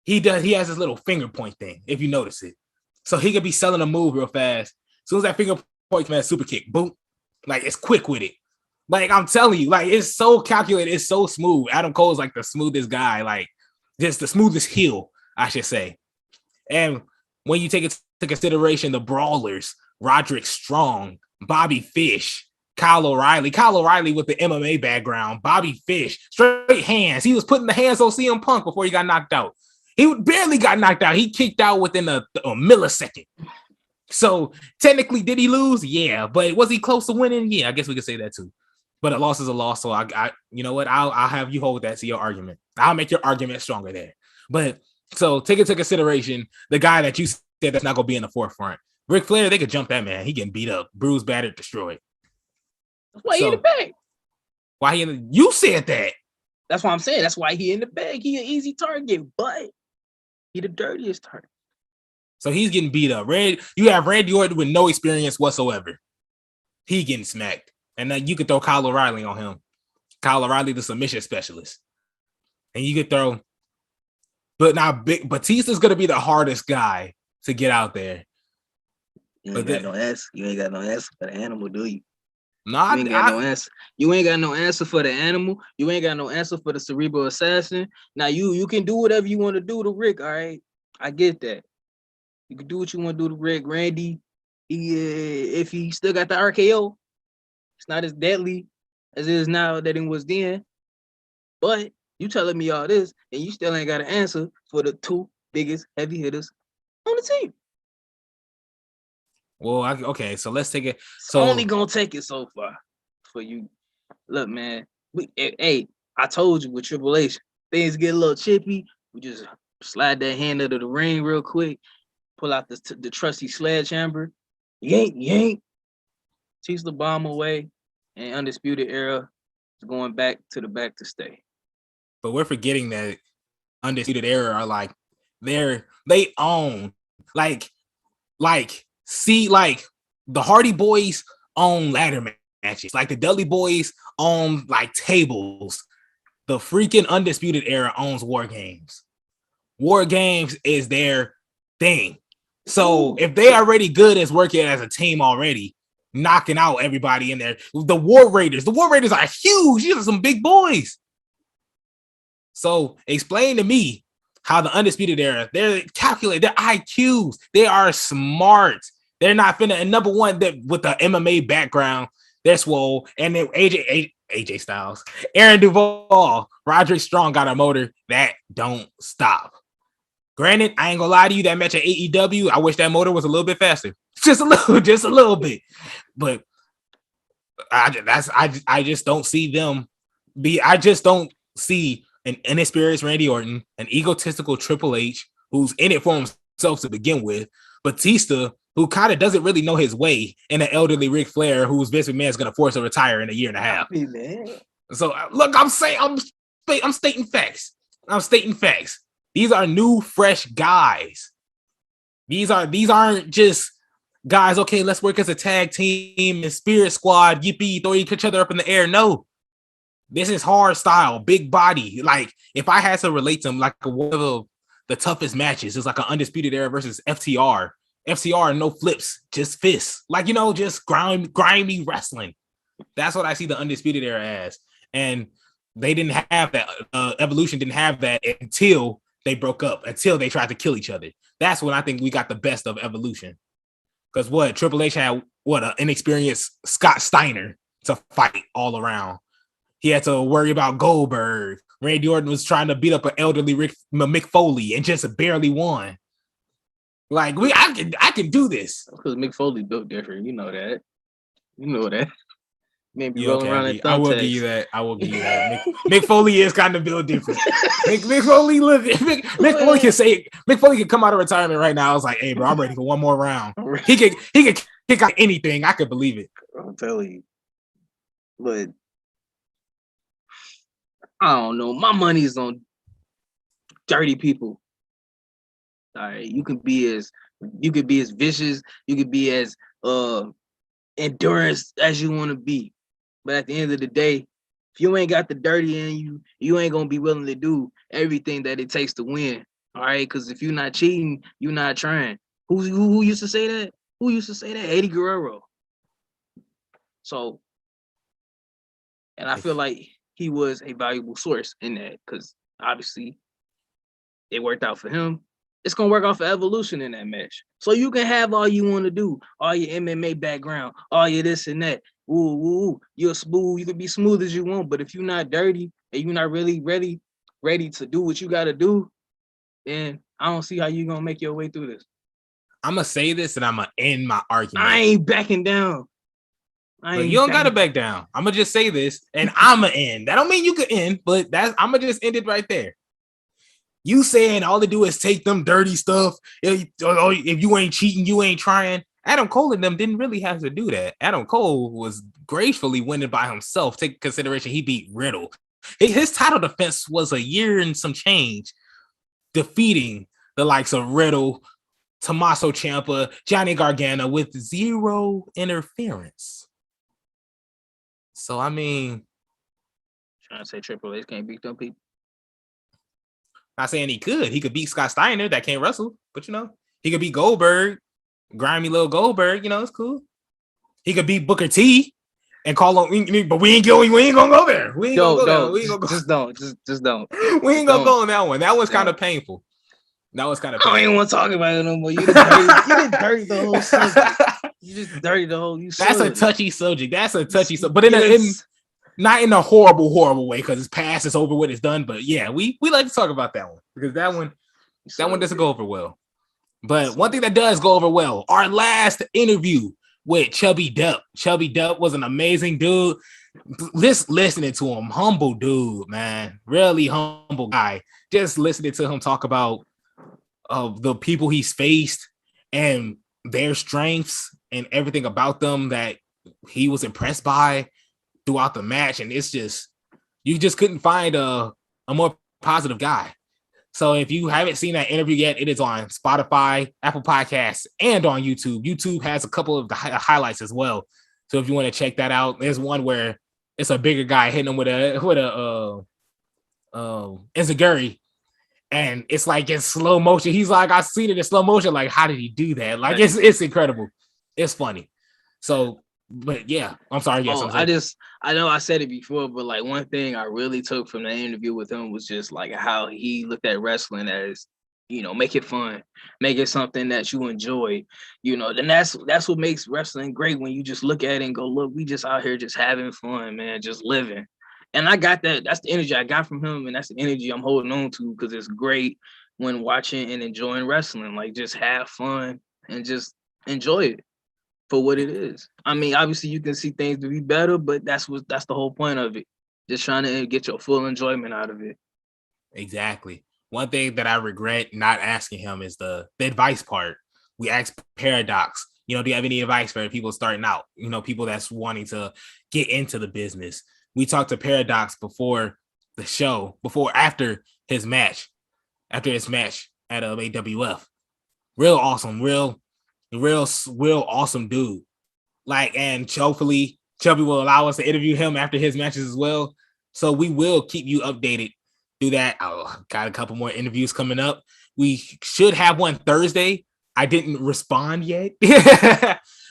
he has this little finger point thing, if you notice it. So he could be selling a move real fast. As soon as that finger point man, super kick, boom. Like it's quick with it. Like I'm telling you, like it's so calculated, it's so smooth. Adam Cole is like the smoothest guy, like just the smoothest heel, I should say. And when you take it into consideration the brawlers, Roderick Strong, Bobby Fish, Kyle O'Reilly with the MMA background, Bobby Fish, straight hands. He was putting the hands on CM Punk before he got knocked out. He barely got knocked out. He kicked out within a millisecond. So technically, did he lose? Yeah, but was he close to winning? Yeah, I guess we could say that too. But a loss is a loss. So I you know what? I'll have you hold that to your argument. I'll make your argument stronger there. But so take into consideration the guy that you said that's not gonna be in the forefront. Ric Flair, they could jump that man. He getting beat up, bruised, battered, destroyed. That's why he in the bag. Why you said that? That's what I'm saying. That's why he in the bag. He an easy target, but he the dirtiest target. So he's getting beat up. You have Randy Orton with no experience whatsoever. He getting smacked. And then you could throw Kyle O'Reilly on him. Kyle O'Reilly, the submission specialist. And you could throw. But now Batista's going to be the hardest guy to get out there. You ain't got no answer for the animal, do you? No, you ain't got no answer. You ain't got no answer for the animal. You ain't got no answer for the cerebral assassin. Now you can do whatever you want to do to Rick, all right? I get that. You can do what you want to do to Rick. Randy, if he still got the RKO, It's not as deadly as it is now that it was then. But you telling me all this, and you still ain't got an answer for the two biggest heavy hitters on the team. Well, okay, so let's take it. It's only gonna take it so far for you. Look, man. Hey, I told you with Triple H, things get a little chippy. We just slide that hand under the ring real quick, pull out the trusty sledgehammer, yank, teach the bomb away, and Undisputed Era is going back to stay. But we're forgetting that Undisputed Era are like they own like the Hardy Boys own ladder matches, like the Dudley Boys own like tables. The freaking Undisputed Era owns War Games. War Games is their thing. So if they already good as working as a team already, knocking out everybody in there, the War Raiders are huge. These are some big boys. So explain to me how the Undisputed Era, they're calculated, they're IQs, they are smart. They're not finna, and number one, that with the MMA background, they're swole. And then AJ Styles, Aaron Duvall, Roderick Strong got a motor that don't stop. Granted, I ain't gonna lie to you, that match at AEW, I wish that motor was a little bit faster. Just a little bit. But I just don't see them I just don't see an inexperienced Randy Orton, an egotistical Triple H, who's in it for himself to begin with, Batista, who kind of doesn't really know his way, and an elderly Ric Flair, who's Vince McMahon's going to force to retire in a year and a half. So look, I'm stating facts. These are new, fresh guys. These aren't just guys. Okay, let's work as a tag team and Spirit Squad. Yippee, throw each other up in the air. No, this is hard style, big body. Like if I had to relate to them, like one of the toughest matches is like an Undisputed Era versus FTR. FTR, no flips, just fists. Like, just grimy wrestling. That's what I see the Undisputed Era as. And they didn't have that. Evolution didn't have that until they broke up, until they tried to kill each other. That's when I think we got the best of Evolution. Because Triple H had an inexperienced Scott Steiner to fight all around. He had to worry about Goldberg. Randy Orton was trying to beat up an elderly Mick Foley and just barely won. Like I can do this because Mick Foley built different. You know that. Maybe rolling around in thumbtacks. I will give you that. Mick Foley is kind of built different. Mick Foley Mick Foley can come out of retirement right now. I was like, hey bro, I'm ready for one more round. He could kick out anything. I could believe it. I'm telling you. But I don't know. My money's on dirty people. All right, you could be as vicious, you could be as endurance as you want to be. But at the end of the day, if you ain't got the dirty in you, you ain't gonna be willing to do everything that it takes to win. All right, because if you're not cheating, you're not trying. Who used to say that? Who used to say that? Eddie Guerrero. So, and I feel like he was a valuable source in that because obviously it worked out for him. It's gonna work out for Evolution in that match. So you can have all you want to do, all your MMA background, all your this and that. Ooh, you're smooth. You can be smooth as you want, but if you're not dirty and you're not really ready to do what you got to do, then I don't see how you're gonna make your way through this. I'm gonna say this and I'm gonna end my argument. I ain't backing down. You don't gotta back down. I'm gonna just say this and I'm gonna end. That don't mean you could end, but I'm gonna just end it right there. You saying all they do is take them dirty stuff. If you ain't cheating, you ain't trying. Adam Cole and them didn't really have to do that. Adam Cole was gracefully winning by himself. Take consideration, he beat Riddle. His title defense was a year and some change, defeating the likes of Riddle, Tommaso Ciampa, Johnny Gargano with zero interference. So, I mean, trying to say Triple H can't beat them people. Not saying he could. He could beat Scott Steiner that can't wrestle, but he could beat Goldberg, grimy little Goldberg. It's cool. He could beat Booker T and call him, but we ain't gonna go there. We ain't gonna go there. Just don't. We ain't gonna go on that one. That one's kind of painful. I don't even want to talk about it no more. You didn't dirty the whole subject. You just dirty the whole. That's a touchy subject. That's a touchy subject, but Yes. not in a horrible way because it's past, it's over with, it's done. But yeah, we like to talk about that one because that one doesn't go over well. But one thing that does go over well, our last interview with Chubby Dup. Chubby Dup was an amazing dude. Listening to him, humble dude, man, really humble guy. Just listening to him talk about the people he's faced and their strengths and everything about them that he was impressed by throughout the match. And it's just, you just couldn't find a more positive guy. So if you haven't seen that interview yet, it is on Spotify, Apple Podcasts, and on YouTube. YouTube has a couple of the highlights as well. So if you want to check that out, there's one where it's a bigger guy hitting him with a enziguri, and it's like in slow motion. He's like, I've seen it in slow motion. Like, how did he do that? Like, it's incredible. It's funny. So, but yeah, I'm sorry. Yes, I know I said it before, but like one thing I really took from the interview with him was just like how he looked at wrestling as, you know, make it fun, make it something that you enjoy, you know. Then that's what makes wrestling great, when you just look at it and go, look, we just out here just having fun, man, just living. And I got that. That's the energy I got from him, and that's the energy I'm holding on to, because it's great when watching and enjoying wrestling. Like, just have fun and just enjoy it for what it is. I mean, obviously you can see things to be better, but that's the whole point of it. Just trying to get your full enjoyment out of it. Exactly. One thing that I regret not asking him is the advice part. We asked Paradox, you know, do you have any advice for people starting out? You know, people that's wanting to get into the business. We talked to Paradox before the show, after his match at AWF. Real awesome, real awesome dude. Like, and hopefully Chubby will allow us to interview him after his matches as well. So we will keep you updated through that. Got a couple more interviews coming up. We should have one Thursday. I didn't respond yet.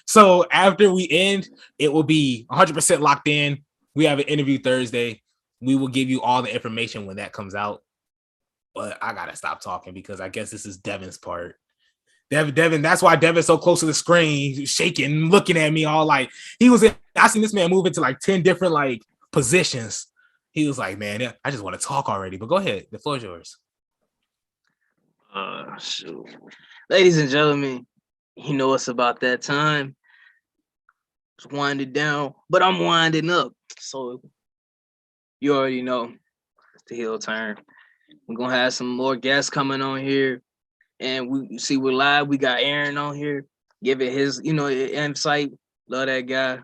So after we end, it will be 100% locked in. We have an interview Thursday. We will give you all the information when that comes out. But I gotta stop talking because I guess this is Devin's part. Devin, that's why Devin's so close to the screen, shaking, looking at me all like I seen this man move into like 10 different like positions. He was like, man, I just want to talk already. But go ahead. The floor is yours. Shoot. Ladies and gentlemen, you know it's about that time. It's winding down, but I'm winding up. So you already know it's the heel turn. We're gonna have some more guests coming on here. And we're live. We got Aaron on here, giving his, you know, insight. Love that guy.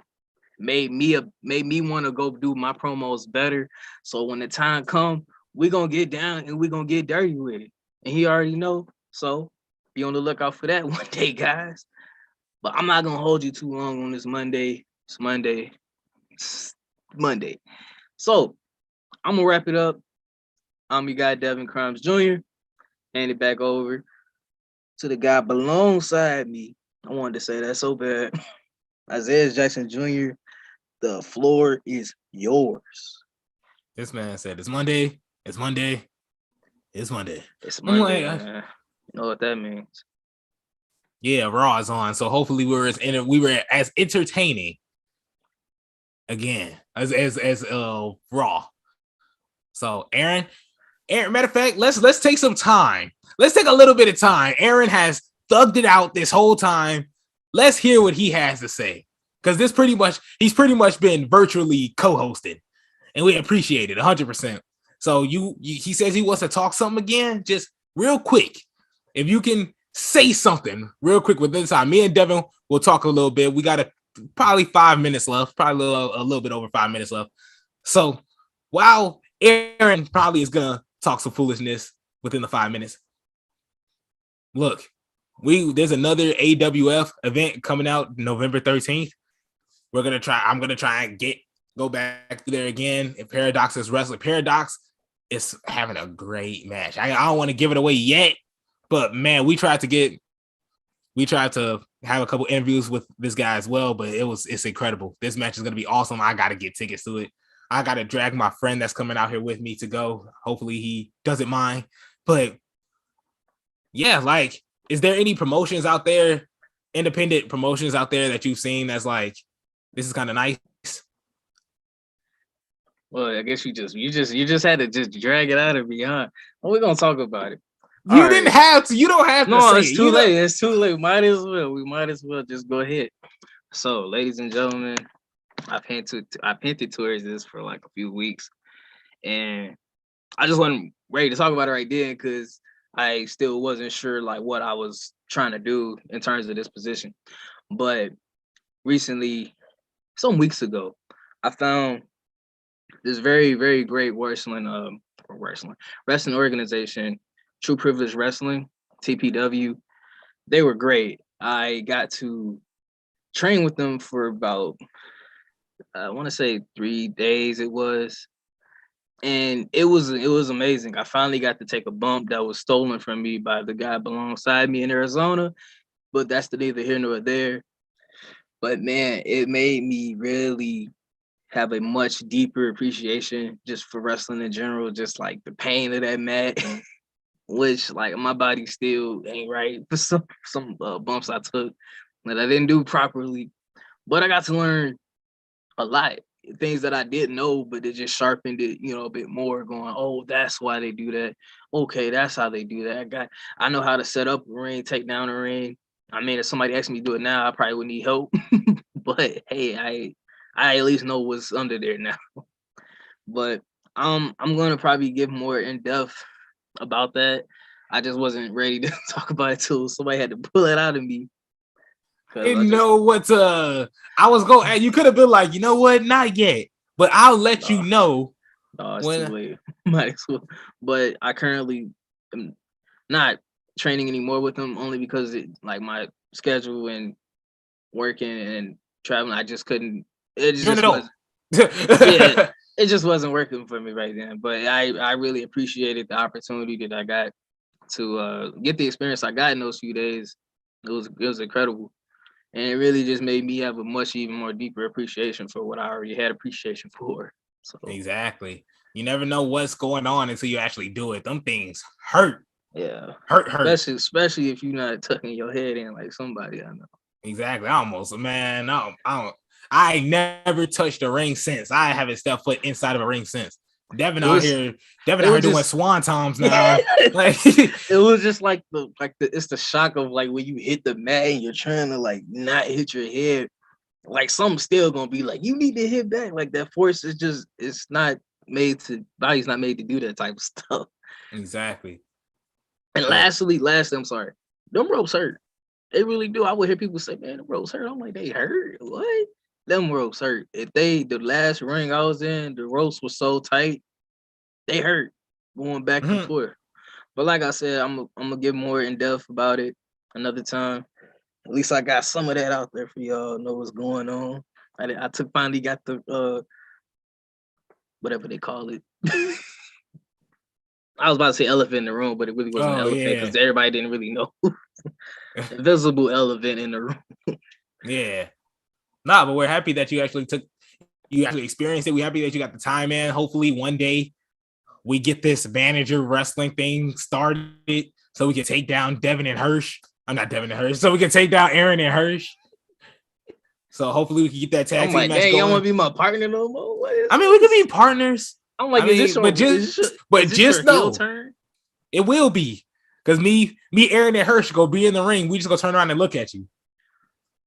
Made me want to go do my promos better. So when the time comes, we're gonna get down and we're gonna get dirty with it. And he already know. So be on the lookout for that one day, guys. But I'm not gonna hold you too long on this Monday. It's Monday. So I'm gonna wrap it up. I'm your guy, Devin Crimes Jr. Hand it back over to the guy alongside me. I wanted to say that so bad. Isaiah Jackson Jr., the floor is yours. This man said it's Monday. It's Monday. It's Monday. It's Monday. Man. You know what that means. Yeah, Raw is on. So hopefully we were as entertaining again as Raw. So Aaron, matter of fact, let's take some time. Let's take a little bit of time. Aaron has thugged it out this whole time. Let's hear what he has to say. Because he's pretty much been virtually co-hosted. And we appreciate it 100%. So he says he wants to talk something again. Just real quick. If you can say something real quick within time. Me and Devin will talk a little bit. We got probably 5 minutes left. Probably a little bit over 5 minutes left. So while Aaron probably is going to talk some foolishness within the 5 minutes. Look, there's another AWF event coming out November 13th. I'm gonna try and go back there again. If Paradox is wrestling, Paradox is having a great match. I don't want to give it away yet, but man, we tried to have a couple interviews with this guy as well, but it's incredible. This match is gonna be awesome. I gotta get tickets to it. I gotta drag my friend that's coming out here with me to go. Hopefully he doesn't mind. But yeah, like, is there any promotions out there independent promotions out there that you've seen that's like, this is kind of nice? Well, I guess you just had to just drag it out of me, huh? Well, we're gonna talk about it. You didn't have to. You don't have to. No, say it's it. too late. It's too late. Might as well. We might as well just go ahead. So, ladies and gentlemen, I've hinted towards this for like a few weeks, and I just wasn't ready to talk about it right then because I still wasn't sure like what I was trying to do in terms of this position. But recently, some weeks ago, I found this very, very great wrestling organization, True Privilege Wrestling, TPW. They were great. I got to train with them for about I want to say 3 days it was, and it was amazing. I finally got to take a bump that was stolen from me by the guy alongside me in Arizona, but that's the neither here nor there. But man, it made me really have a much deeper appreciation just for wrestling in general, just like the pain of that mat, which like my body still ain't right for some bumps I took that I didn't do properly. But I got to learn a lot, things that I didn't know, but it just sharpened it, a bit more. Going, oh, that's why they do that. Okay, that's how they do that. I know how to set up a ring, take down a ring. I mean, if somebody asked me to do it now, I probably would need help. But hey, I at least know what's under there now. But I'm gonna probably give more in depth about that. I just wasn't ready to talk about it till somebody had to pull it out of me. Didn't know what to. I was going. You could have been like, you know what, not yet, but I'll let you know. No, it's too late. Might as well. But I currently am not training anymore with them only because like my schedule and working and traveling, I just couldn't. It just wasn't. Yeah, it just wasn't working for me right then. But I really appreciated the opportunity that I got to get the experience I got in those few days. It was incredible. And it really just made me have a much even more deeper appreciation for what I already had appreciation for. So exactly. You never know what's going on until you actually do it. Them things hurt. Yeah. Hurt. Especially if you're not tucking your head in like somebody I know. Exactly. I never touched a ring since. I haven't stepped foot inside of a ring since. Devin out here doing swan toms now. Like it was just like it's the shock of like when you hit the mat and you're trying to like not hit your head, like something's still gonna be like you need to hit back. Like that force is just body's not made to do that type of stuff. Exactly. And lastly, I'm sorry, them ropes hurt. They really do. I would hear people say, "Man, the ropes hurt." I'm like, they hurt? What? Them ropes hurt. The last ring I was in, the ropes were so tight, they hurt going back and forth. But like I said, I'm gonna get more in depth about it another time. At least I got some of that out there for y'all. Know what's going on. I finally got the whatever they call it. I was about to say elephant in the room, but it really wasn't an elephant because everybody didn't really know. Invisible elephant in the room. Yeah. Nah, but we're happy that you actually experienced it. We're happy that you got the time in. Hopefully one day we get this manager wrestling thing started so we can take down Devin and Hirsch. I'm not Devin and Hirsch. So we can take down Aaron and Hirsch. So hopefully we can get that tag team match going. You don't want to be my partner no more? I mean, we can be partners. I'm like, just know turn? It will be. Because me, Aaron, and Hirsch go be in the ring. We just gonna turn around and look at you.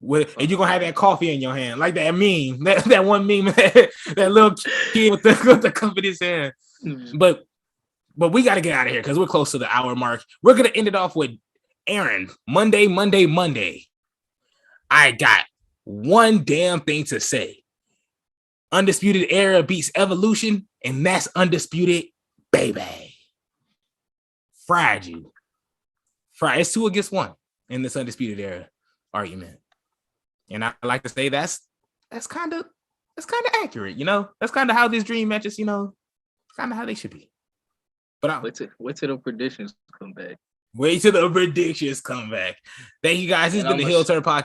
And you're gonna have that coffee in your hand, like that meme, that one meme, that little kid with the cup in his hand. But we got to get out of here because we're close to the hour mark. We're gonna end it off with Aaron. Monday. I got one damn thing to say. Undisputed Era beats Evolution, and that's undisputed, baby. Fried you. It's 2 against 1 in this Undisputed Era argument. And I like to say that's kind of accurate, That's kind of how these dream matches, kind of how they should be. But wait till the predictions come back. Wait till the predictions come back. Thank you guys. This has been the Heel Turn Podcast.